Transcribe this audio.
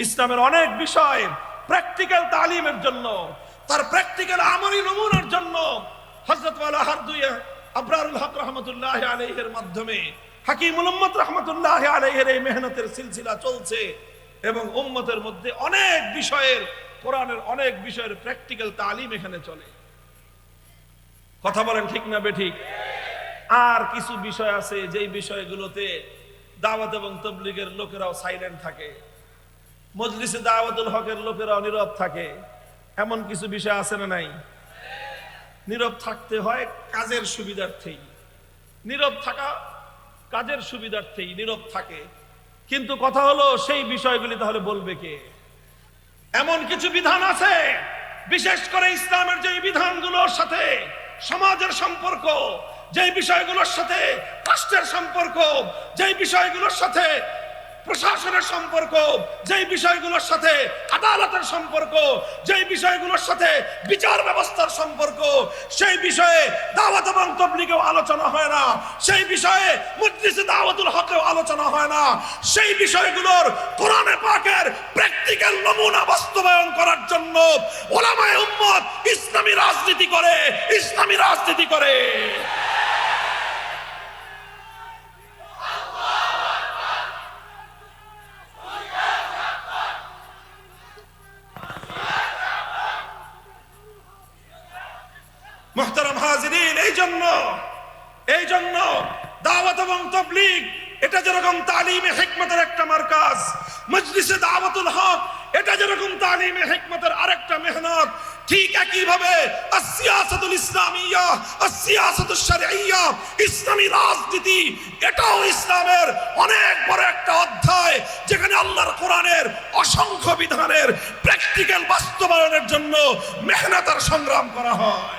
ইসলামের অনেক বিষয় প্র্যাকটিক্যাল তালিমের জন্য, তার প্র্যাকটিক্যাল আমলি নমুনার জন্য হযরত ওয়ালা হারদুইয়া আবরারুল হক রহমতুল্লাহ আলাইহির মাধ্যমে হাকিমুল উম্মত রহমতুল্লাহ আলাইহির এই মেহনতের সিলসিলা চলছে এবং উম্মতের মধ্যে অনেক বিষয়ের, কোরআনের অনেক বিষয়ের প্র্যাকটিক্যাল তালিম এখানে চলে। কথা বলেন ঠিক না বেঠিক? আর কিছু বিষয় আছে যেই বিষয়গুলোতে দাওয়াত এবং তাবলীগের লোকেরাও সাইলেন্ট থাকে, মজলিসে দাওয়াতুল হকের লোকেরাও নীরব থাকে। এমন কিছু বিষয় আছে না নাই? নীরব থাকতে হয় কাজের সুবিধার্থেই, নীরব থাকা কাজের সুবিধার্থেই নীরব থাকে। কিন্তু কথা হলো সেই বিষয়গুলি তাহলে বলবে কে? এমন কিছু বিধান আছে, বিশেষ করে ইসলামের যে বিধানগুলোর সাথে সমাজের সম্পর্ক, যেই বিষয়গুলোর সাথে রাষ্ট্রের সম্পর্ক, যেই বিষয়গুলোর সাথে প্রশাসনের সম্পর্ক, যেই বিষয়গুলোর সাথে আদালতের সম্পর্ক, যেই বিষয়গুলোর সাথে বিচার ব্যবস্থার সম্পর্ক, সেই বিষয়ে দাওয়াত এবং তাবলীগেও আলোচনা হয় না, সেই বিষয়ে মজলিসে দাওয়াতুল হকেও আলোচনা হয় না। সেই বিষয়গুলোর কোরআনে পাকের প্র্যাকটিক্যাল নমুনা বাস্তবায়ন করার জন্য উলামায়ে উম্মত ইসলামী রাজনীতি করে, ইসলামী রাজনীতি করে। মুহতারাম হাজিরিন, এই জন্য দাওয়াত এবং তাবলীগ এটা যেরকম তালিমে হিকমতের একটা মারকাজ, মজলিসে দাওয়াতুল হক এটা যেরকম তালিমে হিকমতের আরেকটা মেহনত, ঠিক একই ভাবে আসিয়াসাতুল ইসলামিয়া, আসিয়াসাতুশ শারঈয়া, ইসলামী রাজনীতি এটাও ইসলামের অনেক বড় একটা অধ্যায়, যেখানে আল্লাহর কোরআনের অসংখ্য বিধানের প্র্যাকটিক্যাল বাস্তবায়নের জন্য মেহনত আর সংগ্রাম করা হয়।